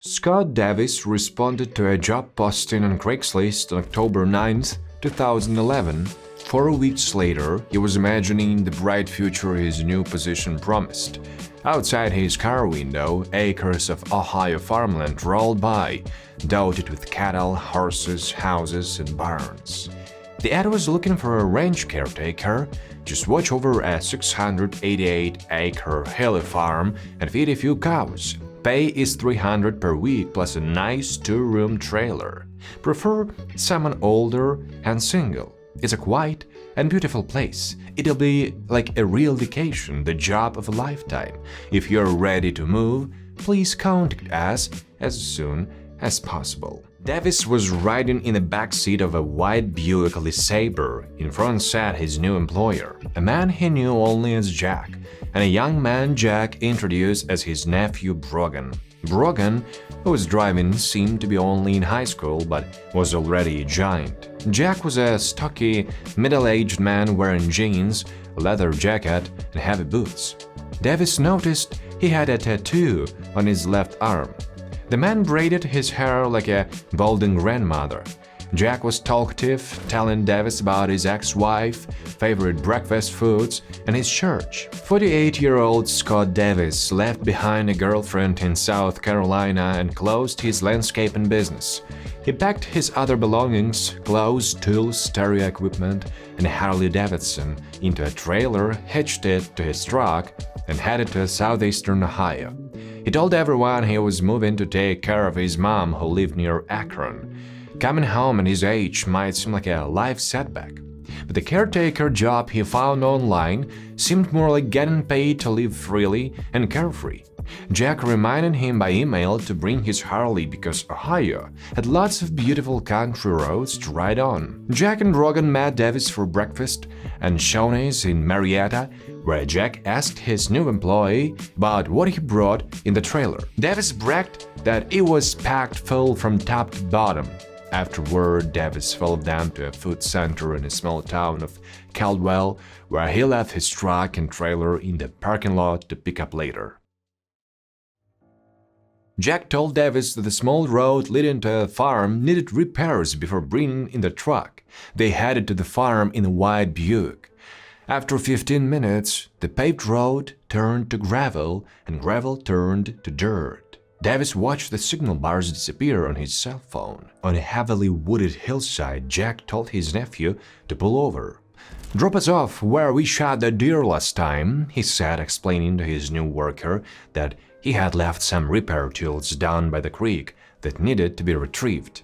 Scott Davis responded to a job posting on Craigslist on October 9, 2011. 4 weeks later, he was imagining the bright future his new position promised. Outside his car window, acres of Ohio farmland rolled by, dotted with cattle, horses, houses, and barns. The ad was looking for a ranch caretaker. Just watch over a 688-acre hilly farm and feed a few cows. Pay is $300 per week plus a nice 2-room trailer. Prefer someone older and single. It's a quiet and beautiful place. It'll be like a real vacation, the job of a lifetime. If you're ready to move, please contact us as soon as possible. Davis was riding in the back seat of a white Buick LeSabre. In front sat his new employer, a man he knew only as Jack, and a young man Jack introduced as his nephew Brogan. Brogan, who was driving, seemed to be only in high school but was already a giant. Jack was a stocky, middle-aged man wearing jeans, a leather jacket, and heavy boots. Davis noticed he had a tattoo on his left arm. The man braided his hair like a balding grandmother. Jack was talkative, telling Davis about his ex-wife, favorite breakfast foods, and his church. 48-year-old Scott Davis left behind a girlfriend in South Carolina and closed his landscaping business. He packed his other belongings, clothes, tools, stereo equipment, and a Harley-Davidson into a trailer, hitched it to his truck, and headed to southeastern Ohio. He told everyone he was moving to take care of his mom who lived near Akron. Coming home at his age might seem like a life setback, but the caretaker job he found online seemed more like getting paid to live freely and carefree. Jack reminded him by email to bring his Harley because Ohio had lots of beautiful country roads to ride on. Jack and Brogan met Davis for breakfast and Shoney's in Marietta, where Jack asked his new employee about what he brought in the trailer. Davis bragged that it was packed full from top to bottom. Afterward, Davis followed them to a food center in a small town of Caldwell, where he left his truck and trailer in the parking lot to pick up later. Jack told Davis that the small road leading to a farm needed repairs before bringing in the truck. They headed to the farm in a white Buick. After 15 minutes, the paved road turned to gravel and gravel turned to dirt. Davis watched the signal bars disappear on his cell phone. On a heavily wooded hillside, Jack told his nephew to pull over. "Drop us off where we shot the deer last time," he said, explaining to his new worker that he had left some repair tools down by the creek that needed to be retrieved.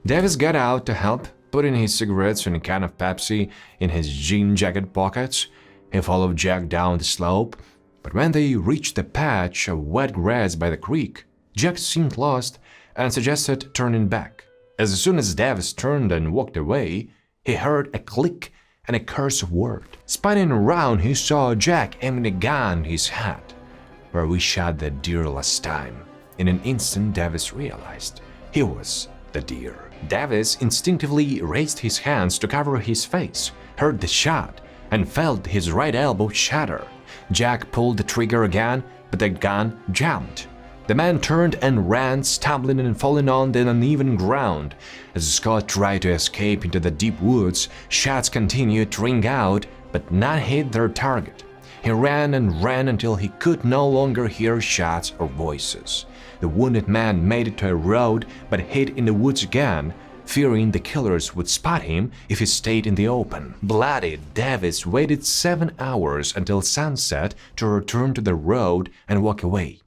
Davis got out to help, putting his cigarettes and a can of Pepsi in his jean jacket pockets. He followed Jack down the slope, but when they reached the patch of wet grass by the creek, Jack seemed lost and suggested turning back. As soon as Davis turned and walked away, he heard a click and a cursive word. Spinning around, he saw Jack aiming a gun at his head. "Where we shot the deer last time." In an instant, Davis realized he was the deer. Davis instinctively raised his hands to cover his face, heard the shot, and felt his right elbow shatter. Jack pulled the trigger again, but the gun jammed. The man turned and ran, stumbling and falling on the uneven ground. As Scott tried to escape into the deep woods, shots continued to ring out, but none hit their target. He ran and ran until he could no longer hear shots or voices. The wounded man made it to a road but hid in the woods again, fearing the killers would spot him if he stayed in the open. Bloody, Davis waited 7 hours until sunset to return to the road and walk away.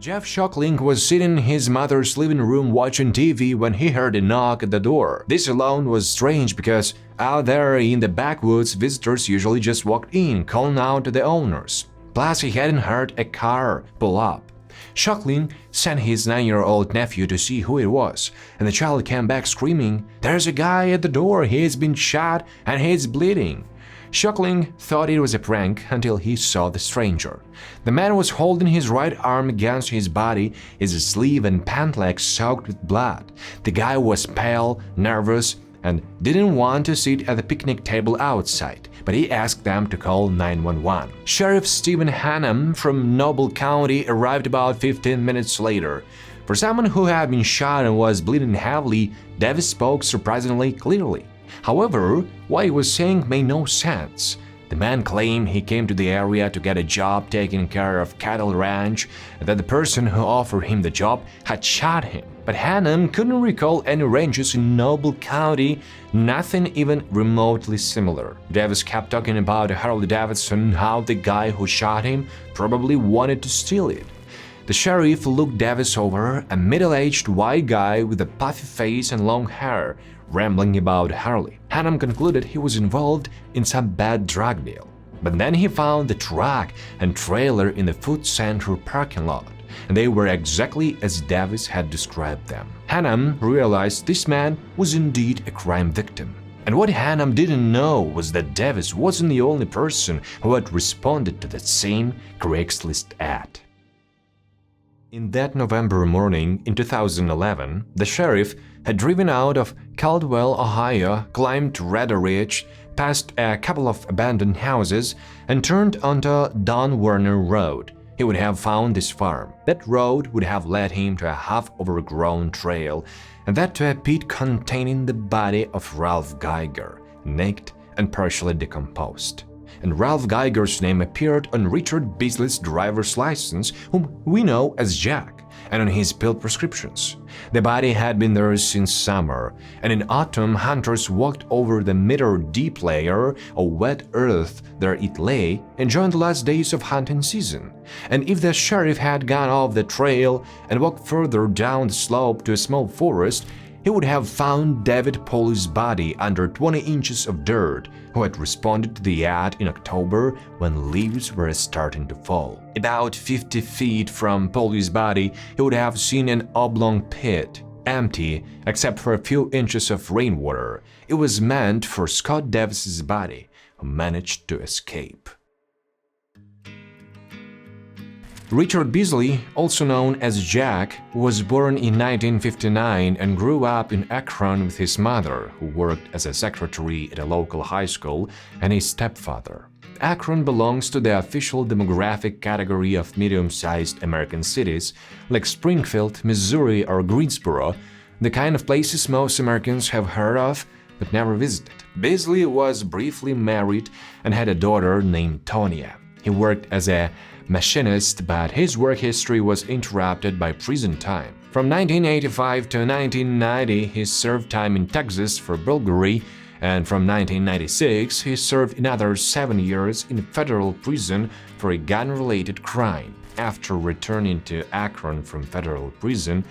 Jeff Shockling was sitting in his mother's living room watching TV when he heard a knock at the door. This alone was strange because out there in the backwoods, visitors usually just walked in, calling out to the owners. Plus, he hadn't heard a car pull up. Shockling sent his 9-year-old nephew to see who it was, and the child came back screaming, "There's a guy at the door, he's been shot and he's bleeding." Shockling thought it was a prank until he saw the stranger. The man was holding his right arm against his body, his sleeve and pant leg soaked with blood. The guy was pale, nervous, and didn't want to sit at the picnic table outside, but he asked them to call 911. Sheriff Stephen Hannum from Noble County arrived about 15 minutes later. For someone who had been shot and was bleeding heavily, Davis spoke surprisingly clearly. However, what he was saying made no sense. The man claimed he came to the area to get a job taking care of cattle ranch and that the person who offered him the job had shot him. But Hannum couldn't recall any ranches in Noble County, nothing even remotely similar. Davis kept talking about Harley Davidson and how the guy who shot him probably wanted to steal it. The sheriff looked Davis over, a middle-aged white guy with a puffy face and long hair, rambling about Harley. Hannum concluded he was involved in some bad drug deal. But then he found the truck and trailer in the food center parking lot, and they were exactly as Davis had described them. Hannum realized this man was indeed a crime victim. And what Hannum didn't know was that Davis wasn't the only person who had responded to that same Craigslist ad. In that November morning in 2011, the sheriff had driven out of Caldwell, Ohio, climbed Red Ridge, passed a couple of abandoned houses, and turned onto Don Werner Road. He would have found this farm. That road would have led him to a half-overgrown trail, and that to a pit containing the body of Ralph Geiger, naked and partially decomposed. And Ralph Geiger's name appeared on Richard Beasley's driver's license, whom we know as Jack, and on his pill prescriptions. The body had been there since summer, and in autumn hunters walked over the meter-deep layer of wet earth there it lay, enjoying the last days of hunting season. And if the sheriff had gone off the trail and walked further down the slope to a small forest, he would have found David Polly's body under 20 inches of dirt, who had responded to the ad in October when leaves were starting to fall. About 50 feet from Polly's body, he would have seen an oblong pit, empty except for a few inches of rainwater. It was meant for Scott Davis's body, who managed to escape. Richard Beasley, also known as Jack, was born in 1959 and grew up in Akron with his mother, who worked as a secretary at a local high school, and his stepfather. Akron belongs to the official demographic category of medium-sized American cities, like Springfield, Missouri, or Greensboro, the kind of places most Americans have heard of but never visited. Beasley was briefly married and had a daughter named Tonya. He worked as a machinist, but his work history was interrupted by prison time. From 1985 to 1990, he served time in Texas for burglary, and from 1996, he served another 7 years in federal prison for a gun-related crime. After returning to Akron from federal prison,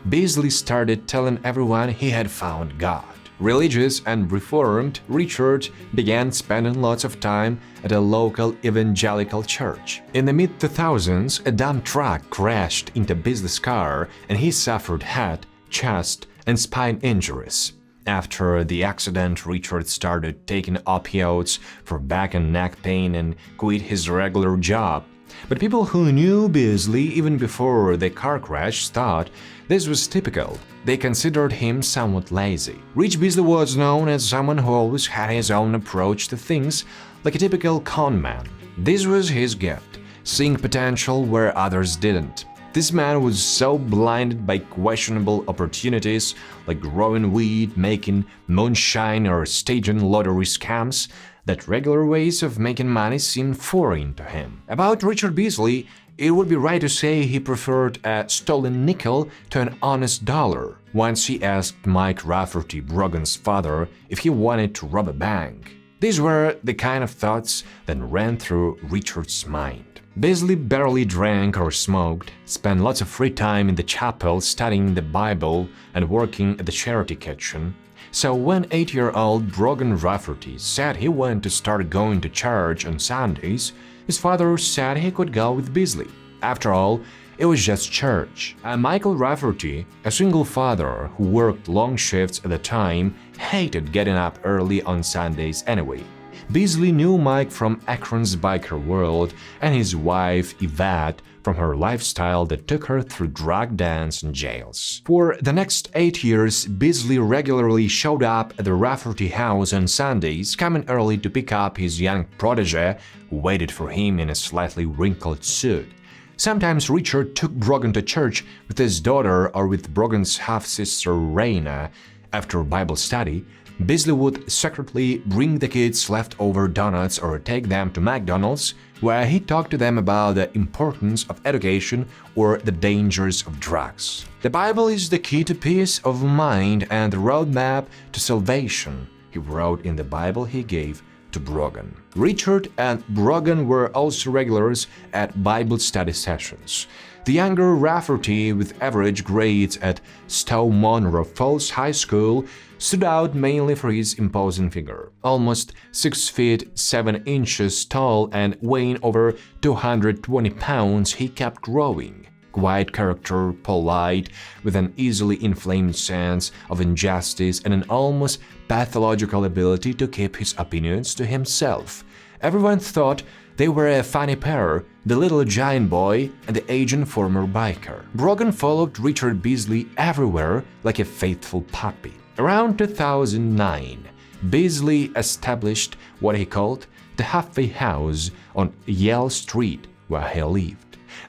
Beasley started telling everyone he had found God. Religious and reformed, Richard began spending lots of time at a local evangelical church. In the mid-2000s, a dump truck crashed into Beasley's car and he suffered head, chest, and spine injuries. After the accident, Richard started taking opioids for back and neck pain and quit his regular job. But people who knew Beasley even before the car crash thought this was typical. They considered him somewhat lazy. Rich Beasley was known as someone who always had his own approach to things, like a typical con man. This was his gift, seeing potential where others didn't. This man was so blinded by questionable opportunities like growing weed, making moonshine, or staging lottery scams that regular ways of making money seemed foreign to him. About Richard Beasley, it would be right to say he preferred a stolen nickel to an honest dollar. Once he asked Mike Rafferty, Brogan's father, if he wanted to rob a bank. These were the kind of thoughts that ran through Richard's mind. Beasley barely drank or smoked, spent lots of free time in the chapel studying the Bible and working at the charity kitchen. So when 8-year-old Brogan Rafferty said he wanted to start going to church on Sundays, his father said he could go with Beasley. After all, it was just church. Michael Rafferty, a single father who worked long shifts at the time, hated getting up early on Sundays anyway. Beasley knew Mike from Akron's biker world and his wife Yvette from her lifestyle that took her through drug dens and jails. For the next 8 years, Beasley regularly showed up at the Rafferty house on Sundays, coming early to pick up his young protege who waited for him in a slightly wrinkled suit. Sometimes Richard took Brogan to church with his daughter or with Brogan's half-sister Raina. After Bible study, Beasley would secretly bring the kids leftover donuts or take them to McDonald's, where he talked to them about the importance of education or the dangers of drugs. The Bible is the key to peace of mind and the roadmap to salvation, he wrote in the Bible he gave to Brogan. Richard and Brogan were also regulars at Bible study sessions. The younger Rafferty, with average grades at Stowe Monroe Falls High School, stood out mainly for his imposing figure. Almost 6 feet 7 inches tall and weighing over 220 pounds, he kept growing. Quiet character, polite, with an easily inflamed sense of injustice and an almost pathological ability to keep his opinions to himself. Everyone thought they were a funny pair, the little giant boy and the aging former biker. Brogan followed Richard Beasley everywhere like a faithful puppy. Around 2009, Beasley established what he called the halfway house on Yale Street, where he lived.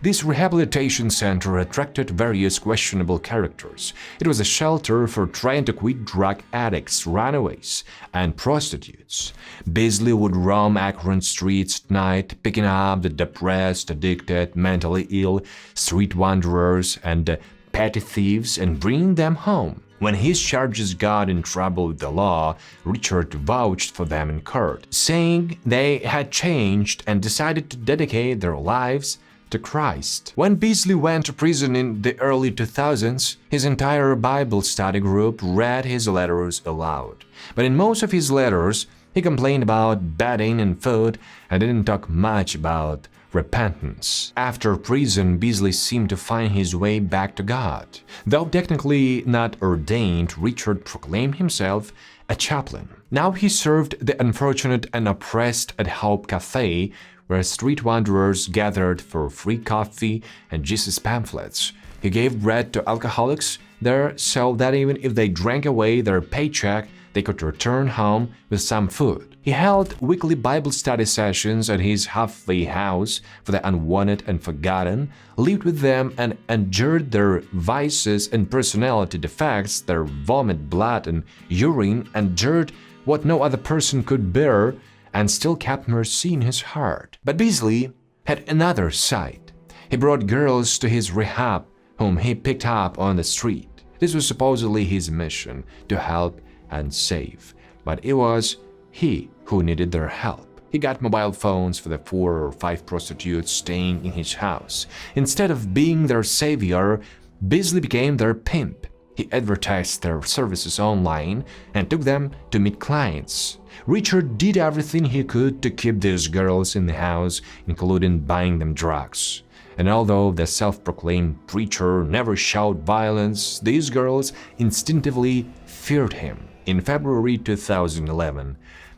This rehabilitation center attracted various questionable characters. It was a shelter for trying to quit drug addicts, runaways, and prostitutes. Beasley would roam Akron streets at night, picking up the depressed, addicted, mentally ill, street wanderers, and petty thieves and bringing them home. When his charges got in trouble with the law, Richard vouched for them in court, saying they had changed and decided to dedicate their lives to Christ. When Beasley went to prison in the early 2000s, his entire Bible study group read his letters aloud. But in most of his letters, he complained about bedding and food and didn't talk much about repentance. After prison, Beasley seemed to find his way back to God. Though technically not ordained, Richard proclaimed himself a chaplain. Now he served the unfortunate and oppressed at Hope Cafe, where street wanderers gathered for free coffee and Jesus pamphlets. He gave bread to alcoholics there so that even if they drank away their paycheck, they could return home with some food. He held weekly Bible study sessions at his halfway house for the unwanted and forgotten, lived with them and endured their vices and personality defects, their vomit, blood, and urine, endured what no other person could bear, and still kept mercy in his heart. But Beasley had another side. He brought girls to his rehab, whom he picked up on the street. This was supposedly his mission, to help and save. But it was he who needed their help. He got mobile phones for the 4 or 5 prostitutes staying in his house. Instead of being their savior, Beasley became their pimp. He advertised their services online and took them to meet clients. Richard did everything he could to keep these girls in the house, including buying them drugs. And although the self-proclaimed preacher never showed violence, these girls instinctively feared him. In February 2011,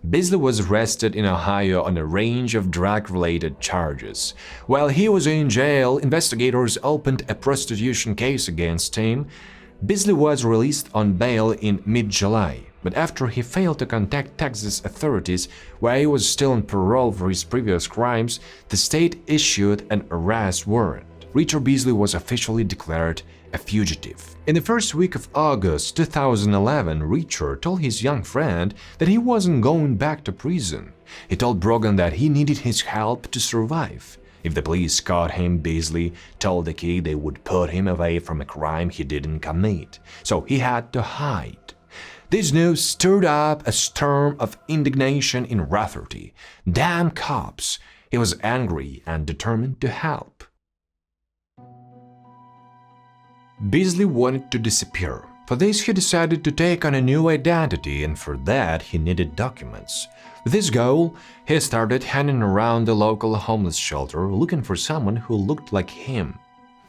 Beasley was arrested in Ohio on a range of drug-related charges. While he was in jail, investigators opened a prostitution case against him. Beasley was released on bail in mid-July, but after he failed to contact Texas authorities while he was still on parole for his previous crimes, the state issued an arrest warrant. Richard Beasley was officially declared a fugitive. In the first week of August 2011, Richard told his young friend that he wasn't going back to prison. He told Brogan that he needed his help to survive. If the police caught him, Beasley told the kid they would put him away from a crime he didn't commit, so he had to hide. This news stirred up a storm of indignation in Rafferty. Damn cops! He was angry and determined to help. Beasley wanted to disappear. For this, he decided to take on a new identity, and for that, he needed documents. With this goal, he started hanging around the local homeless shelter looking for someone who looked like him.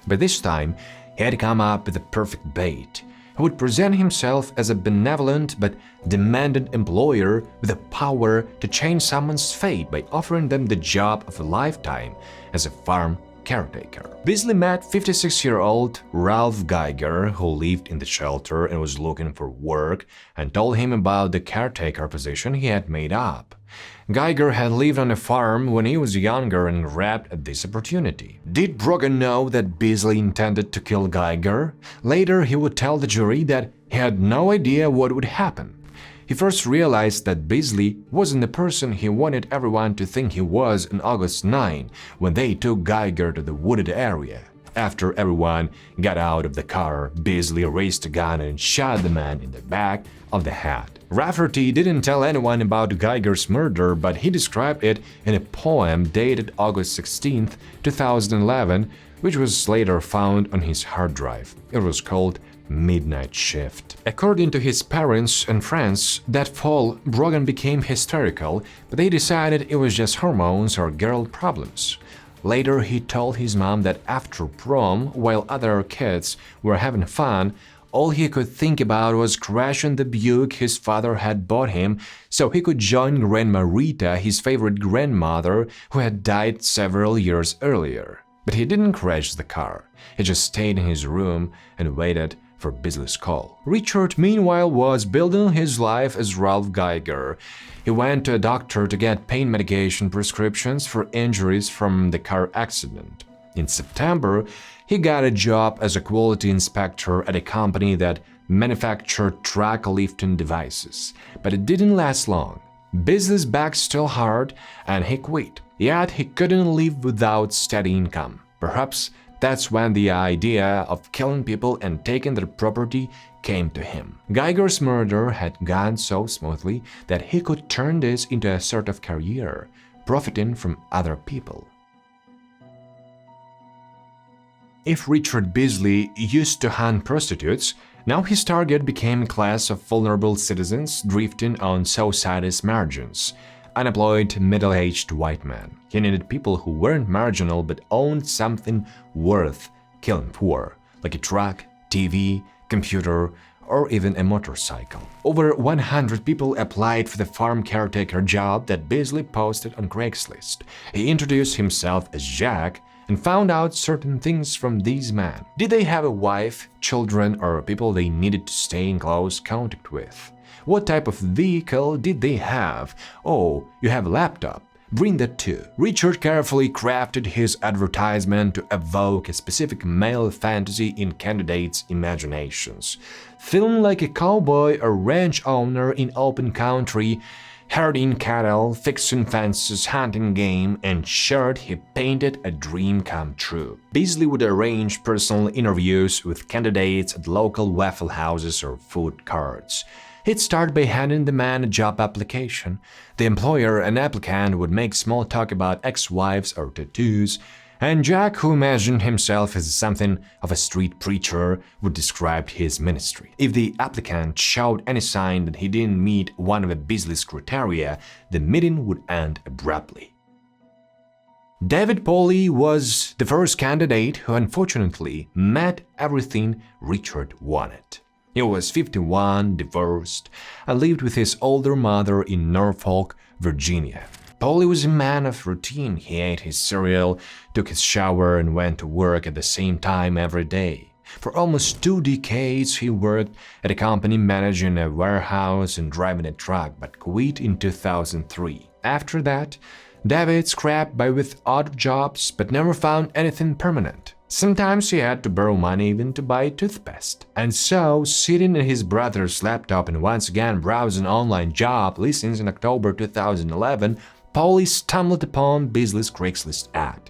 By this time, he had come up with the perfect bait. He would present himself as a benevolent but demanding employer with the power to change someone's fate by offering them the job of a lifetime as a farm caretaker. Beasley met 56-year-old Ralph Geiger, who lived in the shelter and was looking for work, and told him about the caretaker position he had made up. Geiger had lived on a farm when he was younger and grabbed at this opportunity. Did Brogan know that Beasley intended to kill Geiger? Later, he would tell the jury that he had no idea what would happen. He first realized that Beasley wasn't the person he wanted everyone to think he was on August 9 when they took Geiger to the wooded area. After everyone got out of the car, Beasley raised a gun and shot the man in the back of the head. Rafferty didn't tell anyone about Geiger's murder, but he described it in a poem dated August 16, 2011, which was later found on his hard drive. It was called Midnight Shift. According to his parents and friends, that fall Brogan became hysterical, but they decided it was just hormones or girl problems. Later, he told his mom that after prom, while other kids were having fun, all he could think about was crashing the Buick his father had bought him so he could join Grandma Rita, his favorite grandmother, who had died several years earlier. But he didn't crash the car. He just stayed in his room and waited for Beasley's call. Richard, meanwhile, was building his life as Ralph Geiger. He went to a doctor to get pain medication prescriptions for injuries from the car accident. In September, he got a job as a quality inspector at a company that manufactured track lifting devices, but it didn't last long. Beasley's back still hurt, and he quit. Yet he couldn't live without steady income. Perhaps that's when the idea of killing people and taking their property came to him. Geiger's murder had gone so smoothly that he could turn this into a sort of career, profiting from other people. If Richard Beasley used to hunt prostitutes, now his target became a class of vulnerable citizens drifting on society's margins. Unemployed, middle-aged white men. He needed people who weren't marginal but owned something worth killing for, like a truck, TV, computer, or even a motorcycle. Over 100 people applied for the farm caretaker job that Beasley posted on Craigslist. He introduced himself as Jack and found out certain things from these men. Did they have a wife, children, or people they needed to stay in close contact with? What type of vehicle did they have? Oh, you have a laptop. Bring that too. Richard carefully crafted his advertisement to evoke a specific male fantasy in candidates' imaginations. Feeling like a cowboy or ranch owner in open country, herding cattle, fixing fences, hunting game, and sure, he painted a dream come true. Beasley would arrange personal interviews with candidates at local waffle houses or food carts. He'd start by handing the man a job application. The employer and applicant would make small talk about ex-wives or tattoos, and Jack, who imagined himself as something of a street preacher, would describe his ministry. If the applicant showed any sign that he didn't meet one of Beasley's criteria, the meeting would end abruptly. David Pauly was the first candidate who unfortunately met everything Richard wanted. He was 51, divorced, and lived with his older mother in Norfolk, Virginia. Pauly was a man of routine. He ate his cereal, took his shower, and went to work at the same time every day. For almost 2 decades, he worked at a company managing a warehouse and driving a truck, but quit in 2003. After that, David scraped by with odd jobs, but never found anything permanent. Sometimes he had to borrow money even to buy toothpaste. And so, sitting at his brother's laptop and once again browsing online job listings in October 2011, Pauly stumbled upon Beasley's Craigslist ad.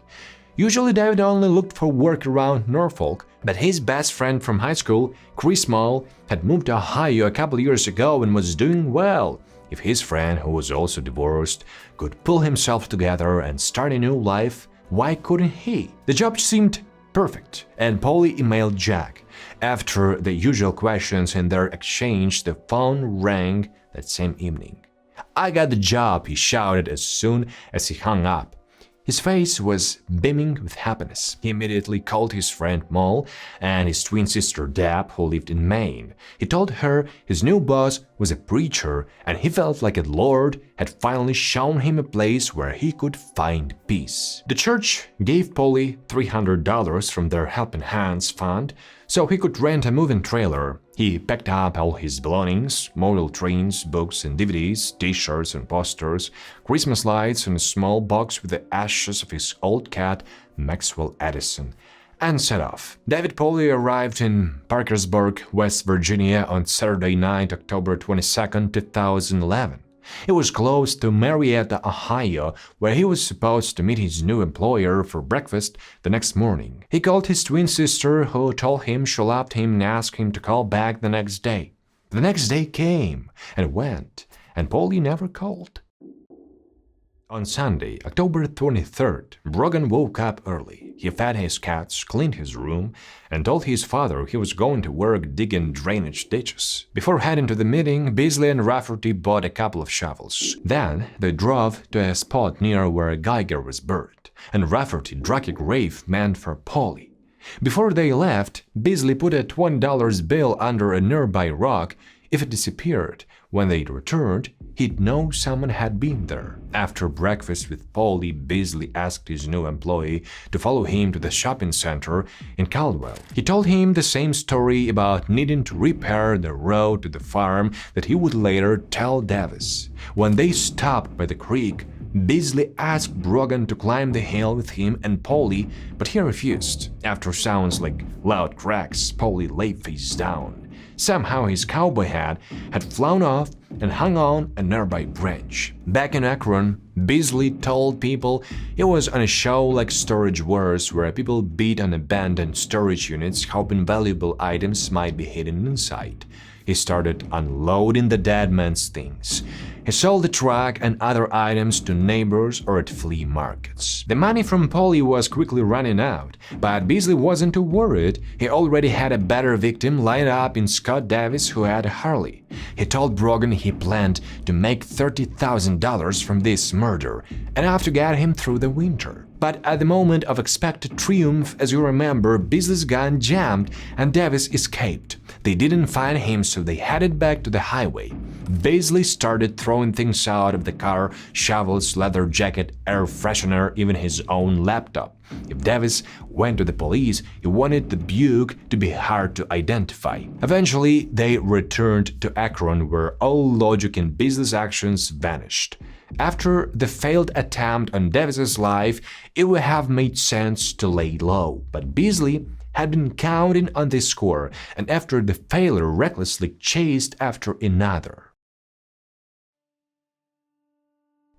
Usually David only looked for work around Norfolk, but his best friend from high school, Chris Moll, had moved to Ohio a couple years ago and was doing well. If his friend, who was also divorced, could pull himself together and start a new life, why couldn't he? The job seemed perfect, and Pauly emailed Jack. After the usual questions in their exchange, the phone rang that same evening. "I got the job," he shouted as soon as he hung up. His face was beaming with happiness. He immediately called his friend Moll and his twin sister Deb, who lived in Maine. He told her his new boss was a preacher and he felt like a LURED had finally shown him a place where he could find peace. The church gave Polly $300 from their Helping Hands fund so he could rent a moving trailer. He packed up all his belongings, model trains, books and DVDs, t-shirts and posters, Christmas lights and a small box with the ashes of his old cat, Maxwell Edison, and set off. David Polly arrived in Parkersburg, West Virginia on Saturday night, October 22, 2011. It was close to Marietta, Ohio, where he was supposed to meet his new employer for breakfast the next morning. He called his twin sister, who told him she loved him and asked him to call back the next day. The next day came and went, and Polly never called. On Sunday, October 23rd, Brogan woke up early. He fed his cats, cleaned his room, and told his father he was going to work digging drainage ditches. Before heading to the meeting, Beasley and Rafferty bought a couple of shovels. Then they drove to a spot near where Geiger was buried, and Rafferty dug a grave meant for Polly. Before they left, Beasley put a $20 bill under a nearby rock. If it disappeared when they returned, he'd know someone had been there. After breakfast with Polly, Beasley asked his new employee to follow him to the shopping center in Caldwell. He told him the same story about needing to repair the road to the farm that he would later tell Davis. When they stopped by the creek, Beasley asked Brogan to climb the hill with him and Polly, but he refused. After sounds like loud cracks, Polly lay face down. Somehow his cowboy hat had flown off and hung on a nearby branch. Back in Akron, Beasley told people it was on a show like Storage Wars where people beat on abandoned storage units hoping valuable items might be hidden inside. He started unloading the dead man's things. He sold the truck and other items to neighbors or at flea markets. The money from Polly was quickly running out, but Beasley wasn't too worried. He already had a better victim lined up in Scott Davis, who had a Harley. He told Brogan he planned to make $30,000 from this murder, enough to get him through the winter. But at the moment of expected triumph, as you remember, Beasley's gun jammed and Davis escaped. They didn't find him, so they headed back to the highway. Beasley started throwing things out of the car: shovels, leather jacket, air freshener, even his own laptop. If Davis went to the police, he wanted the Buick to be hard to identify. Eventually, they returned to Akron, where all logic in Beasley's actions vanished. After the failed attempt on Davis's life, it would have made sense to lay low, but Beasley had been counting on this score, and after the failure recklessly chased after another.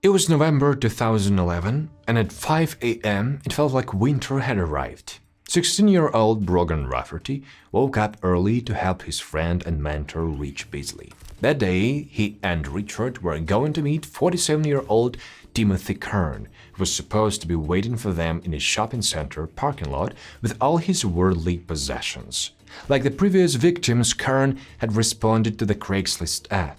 It was November 2011, and at 5 a.m. it felt like winter had arrived. 16-year-old Brogan Rafferty woke up early to help his friend and mentor reach Beasley. That day, he and Richard were going to meet 47-year-old Timothy Kern, who was supposed to be waiting for them in a shopping center parking lot with all his worldly possessions. Like the previous victims, Kern had responded to the Craigslist ad.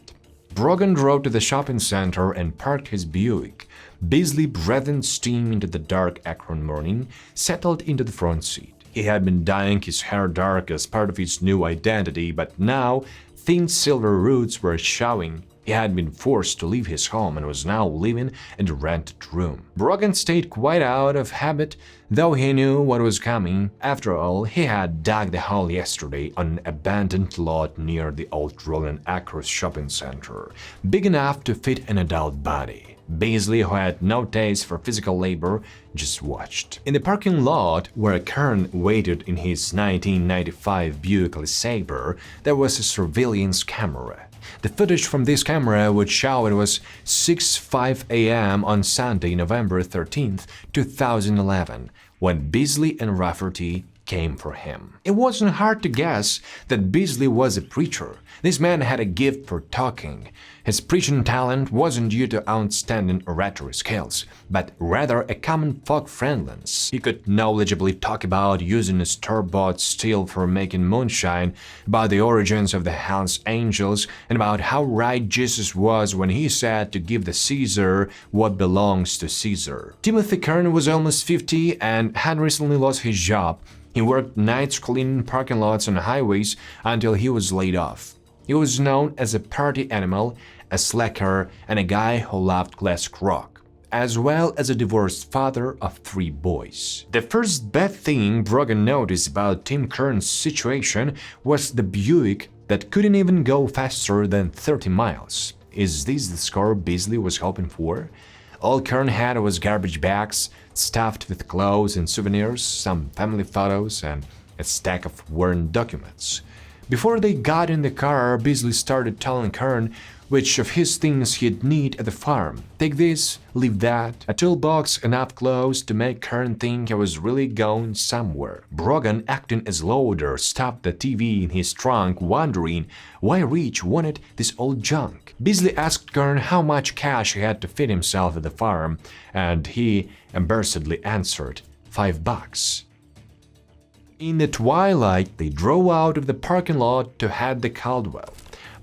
Brogan drove to the shopping center and parked his Buick. Beasley, breathing steam into the dark Akron morning, settled into the front seat. He had been dyeing his hair dark as part of his new identity, but now thin silver roots were showing. He had been forced to leave his home and was now living in a rented room. Brogan stayed quite out of habit, though he knew what was coming. After all, he had dug the hole yesterday on an abandoned lot near the old Roland Acres shopping center, big enough to fit an adult body. Beasley, who had no taste for physical labor, just watched. In the parking lot where Kern waited in his 1995 Buick LeSabre, there was a surveillance camera. The footage from this camera would show it was 6:05 a.m. on Sunday, November 13, 2011, when Beasley and Rafferty came for him. It wasn't hard to guess that Beasley was a preacher. This man had a gift for talking. His preaching talent wasn't due to outstanding oratory skills, but rather a common folk friendliness. He could knowledgeably talk about using a store-bought still for making moonshine, about the origins of the Hells Angels, and about how right Jesus was when he said to give the Caesar what belongs to Caesar. Timothy Kern was almost 50 and had recently lost his job. He worked nights cleaning parking lots and highways until he was laid off. He was known as a party animal, a slacker, and a guy who loved classic rock, as well as a divorced father of 3 boys. The first bad thing Brogan noticed about Tim Kern's situation was the Buick that couldn't even go faster than 30 miles. Is this the score Beasley was hoping for? All Kern had was garbage bags stuffed with clothes and souvenirs, some family photos, and a stack of worn documents. Before they got in the car, Beasley started telling Kern which of his things he'd need at the farm. Take this, leave that, a toolbox, enough clothes to make Kern think he was really going somewhere. Brogan, acting as loader, stopped the TV in his trunk, wondering why Rich wanted this old junk. Beasley asked Kern how much cash he had to feed himself at the farm, and he embarrassedly answered, $5. In the twilight, they drove out of the parking lot to head to Caldwell.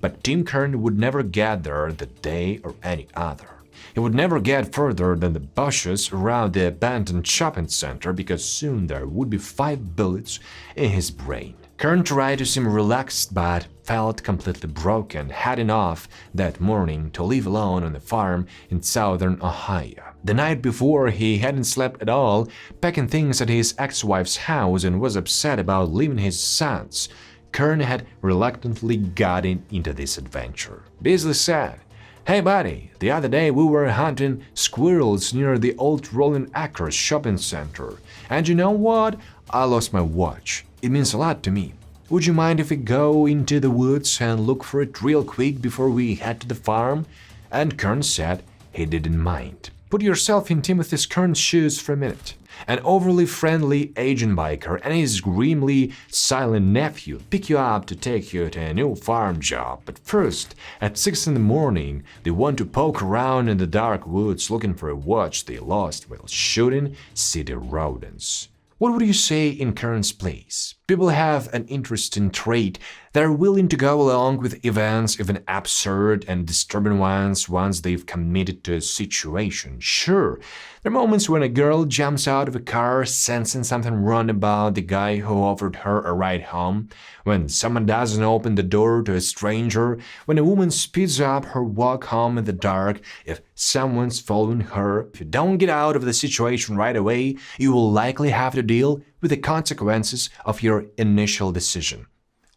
But Tim Kern would never get there that day or any other. He would never get further than the bushes around the abandoned shopping center because soon there would be 5 bullets in his brain. Kern tried to seem relaxed but felt completely broken, heading off that morning to live alone on a farm in southern Ohio. The night before, he hadn't slept at all, packing things at his ex-wife's house and was upset about leaving his sons. Kern had reluctantly gotten into this adventure. Beasley said, "Hey buddy, the other day we were hunting squirrels near the old Rolling Acres shopping center. And you know what? I lost my watch. It means a lot to me. Would you mind if we go into the woods and look for it real quick before we head to the farm?" And Kern said he didn't mind. Put yourself in Timothy Kern's shoes for a minute. An overly friendly agent biker and his grimly silent nephew pick you up to take you to a new farm job. But first, at 6 in the morning, they want to poke around in the dark woods looking for a watch they lost while shooting city rodents. What would you say in Kern's place? People have an interesting trait. They're willing to go along with events, even absurd and disturbing ones, once they've committed to a situation. Sure, there are moments when a girl jumps out of a car sensing something wrong about the guy who offered her a ride home, when someone doesn't open the door to a stranger, when a woman speeds up her walk home in the dark, if someone's following her. If you don't get out of the situation right away, you will likely have to deal with the consequences of your initial decision.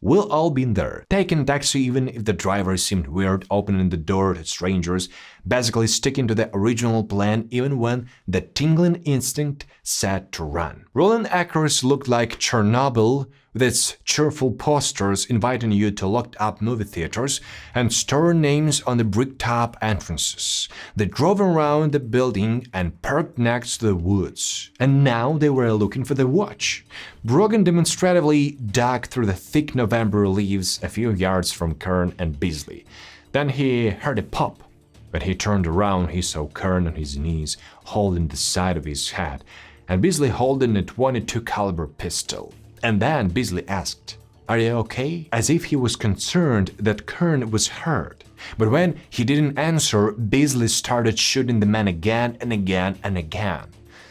We've all been there, taking a taxi even if the driver seemed weird, opening the door to strangers, basically sticking to the original plan even when the tingling instinct said to run. Rolling Acres looked like Chernobyl, with its cheerful posters inviting you to locked-up movie theaters and store names on the brick-top entrances. They drove around the building and parked next to the woods. And now they were looking for the watch. Brogan demonstratively dug through the thick November leaves a few yards from Kern and Beasley. Then he heard a pop. When he turned around, he saw Kern on his knees, holding the side of his head, and Beasley holding a .22 caliber pistol. And then Beasley asked, "Are you okay?" as if he was concerned that Kern was hurt. But when he didn't answer, Beasley started shooting the man again and again and again.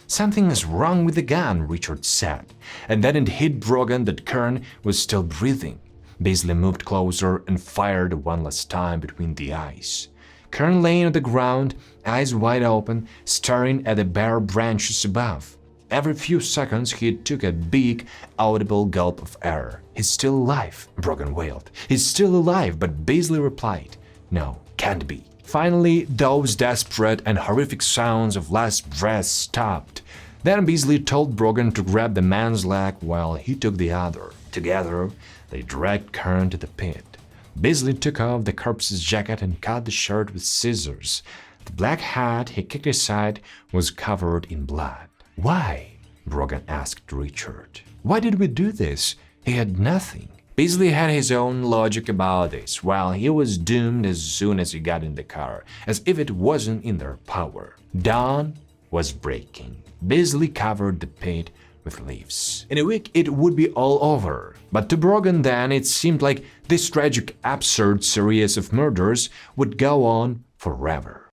"Something is wrong with the gun," Richard said, and then it hit Brogan that Kern was still breathing. Beasley moved closer and fired one last time between the eyes. Kern lay on the ground, eyes wide open, staring at the bare branches above. Every few seconds he took a big, audible gulp of air. "He's still alive," Brogan wailed. "He's still alive," but Beasley replied, "No, can't be." Finally, those desperate and horrific sounds of last breaths stopped. Then Beasley told Brogan to grab the man's leg while he took the other. Together, they dragged Kern to the pit. Beasley took off the corpse's jacket and cut the shirt with scissors. The black hat he kicked aside was covered in blood. "Why?" Brogan asked Richard. Why did we do this? He had nothing. Beasley had his own logic about this. Well, he was doomed as soon as he got in the car, as if it wasn't in their power. Dawn was breaking. Beasley covered the pit with leaves. In a week, it would be all over. But to Brogan then, it seemed like this tragic, absurd series of murders would go on forever.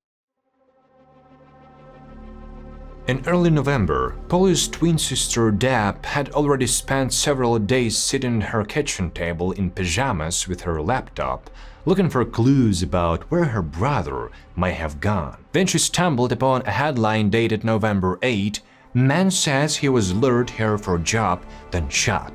In early November, Polly's twin sister Deb had already spent several days sitting at her kitchen table in pajamas with her laptop, looking for clues about where her brother might have gone. Then she stumbled upon a headline dated November 8, "Man says he was lured here for a job, then shot."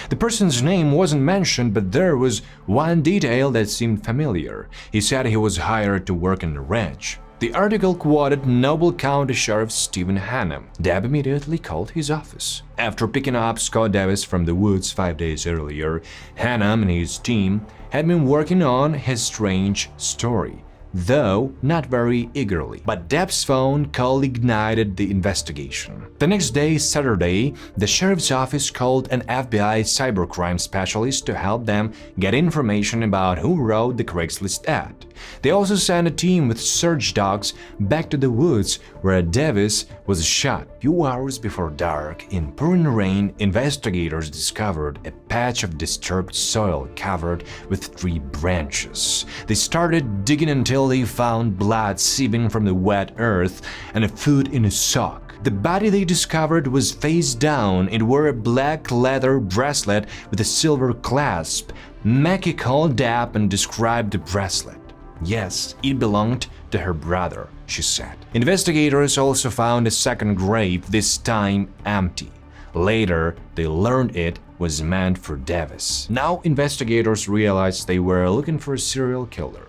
The person's name wasn't mentioned, but there was one detail that seemed familiar. He said he was hired to work in a ranch. The article quoted Noble County Sheriff Stephen Hannum. Deb immediately called his office. After picking up Scott Davis from the woods 5 days earlier, Hannum and his team had been working on his strange story, though not very eagerly. But Deb's phone call ignited the investigation. The next day, Saturday, the sheriff's office called an FBI cybercrime specialist to help them get information about who wrote the Craigslist ad. They also sent a team with search dogs back to the woods where Davis was shot. A few hours before dark, in pouring rain, investigators discovered a patch of disturbed soil covered with tree branches. They started digging until they found blood seeping from the wet earth and a foot in a sock. The body they discovered was face down. It wore a black leather bracelet with a silver clasp. Mackie called Deb and described the bracelet. Yes, it belonged to her brother, she said. Investigators also found a second grave, this time empty. Later, they learned it was meant for Davis. Now investigators realized they were looking for a serial killer.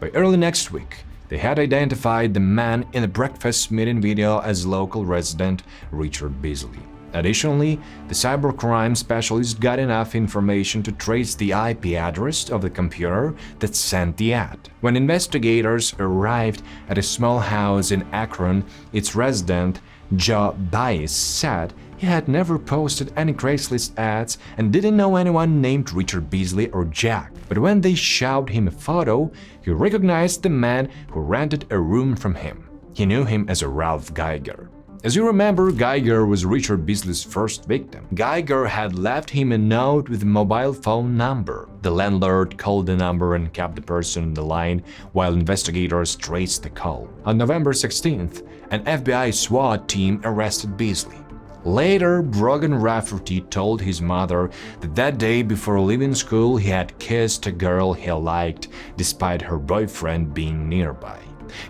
By early next week, they had identified the man in the breakfast meeting video as local resident Richard Beasley. Additionally, the cybercrime specialist got enough information to trace the IP address of the computer that sent the ad. When investigators arrived at a small house in Akron, its resident, Joe Bias, said he had never posted any Craigslist ads and didn't know anyone named Richard Beasley or Jack. But when they showed him a photo, he recognized the man who rented a room from him. He knew him as a Ralph Geiger. As you remember, Geiger was Richard Beasley's first victim. Geiger had left him a note with a mobile phone number. The landlord called the number and kept the person on the line while investigators traced the call. On November 16th, an FBI SWAT team arrested Beasley. Later, Brogan Rafferty told his mother that that day before leaving school he had kissed a girl he liked despite her boyfriend being nearby.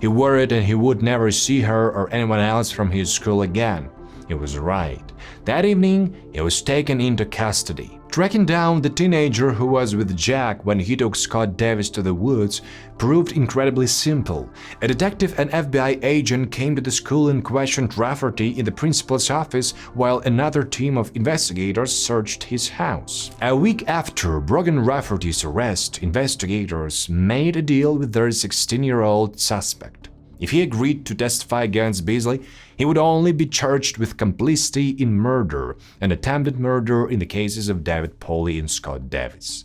He worried that he would never see her or anyone else from his school again. He was right. That evening, he was taken into custody. Tracking down the teenager who was with Jack when he took Scott Davis to the woods proved incredibly simple. A detective and FBI agent came to the school and questioned Rafferty in the principal's office while another team of investigators searched his house. A week after Brogan Rafferty's arrest, investigators made a deal with their 16-year-old suspect. If he agreed to testify against Beasley, he would only be charged with complicity in murder and attempted murder in the cases of David Polly and Scott Davis.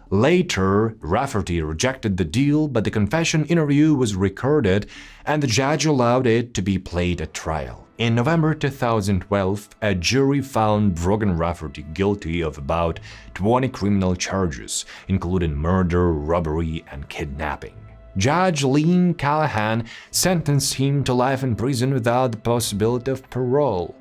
Later, Rafferty rejected the deal, but the confession interview was recorded and the judge allowed it to be played at trial. In November 2012, a jury found Brogan Rafferty guilty of about 20 criminal charges, including murder, robbery, and kidnapping. Judge Lynn Callahan sentenced him to life in prison without the possibility of parole.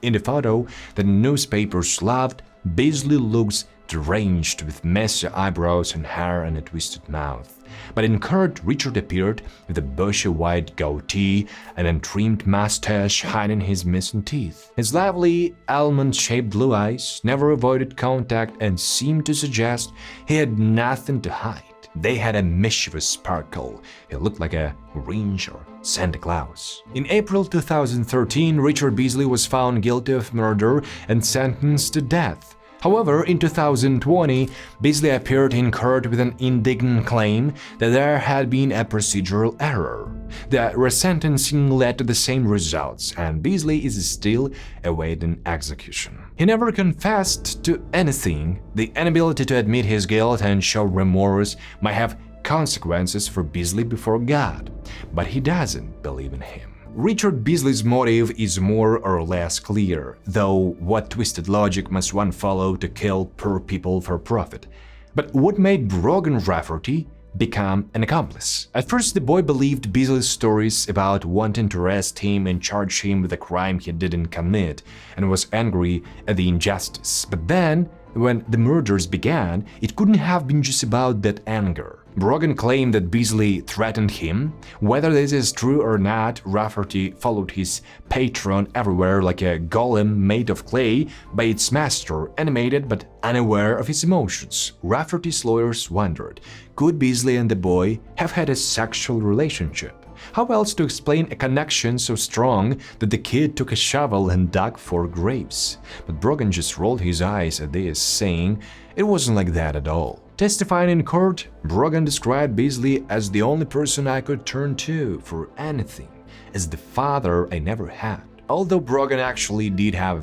In the photo that newspapers loved, Beasley looks deranged with messy eyebrows and hair and a twisted mouth. But in court, Richard appeared with a bushy white goatee and a trimmed mustache hiding his missing teeth. His lively, almond-shaped blue eyes never avoided contact and seemed to suggest he had nothing to hide. They had a mischievous sparkle. He looked like a Grinch or Santa Claus. In April 2013, Richard Beasley was found guilty of murder and sentenced to death. However, in 2020, Beasley appeared in court with an indignant claim that there had been a procedural error. The resentencing led to the same results, and Beasley is still awaiting execution. He never confessed to anything. The inability to admit his guilt and show remorse might have consequences for Beasley before God, but he doesn't believe in him. Richard Beasley's motive is more or less clear, though what twisted logic must one follow to kill poor people for profit? But what made Brogan Rafferty become an accomplice? At first, the boy believed Beasley's stories about wanting to arrest him and charge him with a crime he didn't commit, and was angry at the injustice. But then, when the murders began, it couldn't have been just about that anger. Brogan claimed that Beasley threatened him. Whether this is true or not, Rafferty followed his patron everywhere like a golem made of clay by its master, animated but unaware of his emotions. Rafferty's lawyers wondered, could Beasley and the boy have had a sexual relationship? How else to explain a connection so strong that the kid took a shovel and dug 4 graves? But Brogan just rolled his eyes at this, saying it wasn't like that at all. Testifying in court, Brogan described Beasley as the only person I could turn to for anything, as the father I never had. Although Brogan actually did have a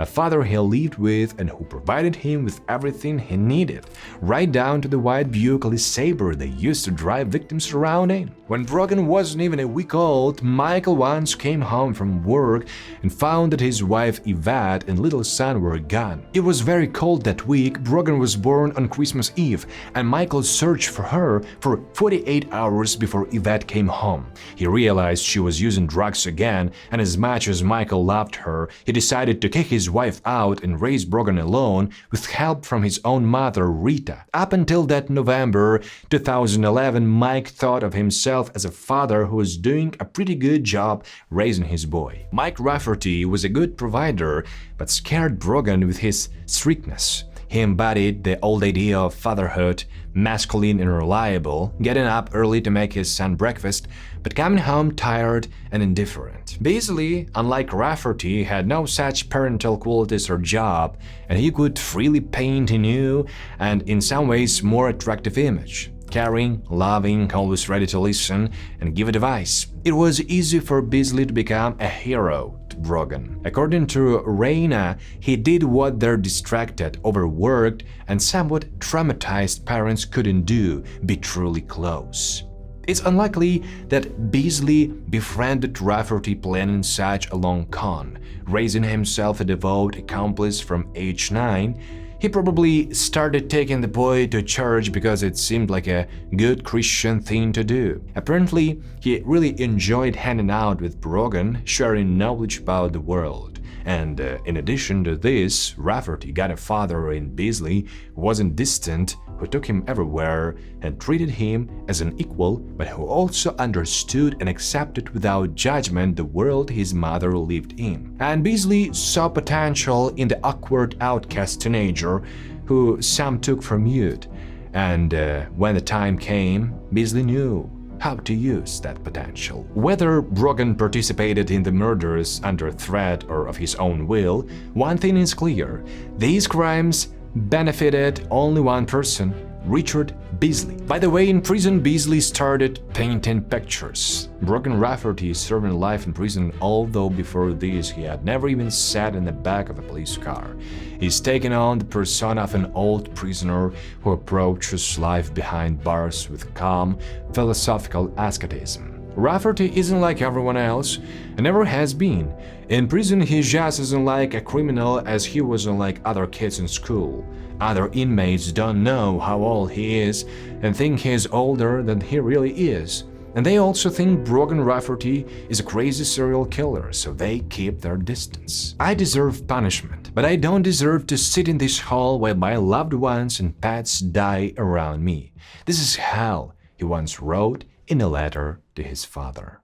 father he lived with and who provided him with everything he needed, right down to the white Buick LeSabre they used to drive victims around in. When Brogan wasn't even a week old, Michael once came home from work and found that his wife Yvette and little son were gone. It was very cold that week. Brogan was born on Christmas Eve, and Michael searched for her for 48 hours before Yvette came home. He realized she was using drugs again, and as much as Michael loved her, he decided to kick his wife out and raise Brogan alone with help from his own mother, Rita. Up until that November 2011, Mike thought of himself as a father who was doing a pretty good job raising his boy. Mike Rafferty was a good provider, but scared Brogan with his strictness. He embodied the old idea of fatherhood, masculine and reliable, getting up early to make his son breakfast, but coming home tired and indifferent. Beasley, unlike Rafferty, had no such parental qualities or job, and he could freely paint a new and in some ways more attractive image. Caring, loving, always ready to listen and give advice. It was easy for Beasley to become a hero to Brogan. According to Raina, he did what their distracted, overworked, and somewhat traumatized parents couldn't do, be truly close. It's unlikely that Beasley befriended Rafferty planning such a long con, raising himself a devout accomplice from age 9. He probably started taking the boy to church because it seemed like a good Christian thing to do. Apparently, he really enjoyed hanging out with Brogan, sharing knowledge about the world. And in addition to this, Rafferty got a father in Beasley who wasn't distant, who took him everywhere and treated him as an equal, but who also understood and accepted without judgment the world his mother lived in. And Beasley saw potential in the awkward outcast teenager who some took for mute. And when the time came, Beasley knew how to use that potential. Whether Brogan participated in the murders under threat or of his own will, one thing is clear: these crimes benefited only one person, Richard Beasley. By the way, in prison, Beasley started painting pictures. Brogan Rafferty is serving life in prison, although before this he had never even sat in the back of a police car. He's taken on the persona of an old prisoner who approaches life behind bars with calm, philosophical asceticism. Rafferty isn't like everyone else, and never has been. In prison, he just isn't like a criminal as he wasn't like other kids in school. Other inmates don't know how old he is and think he's older than he really is. And they also think Brogan Rafferty is a crazy serial killer, so they keep their distance. I deserve punishment, but I don't deserve to sit in this hall while my loved ones and pets die around me. This is hell, he once wrote in a letter to his father.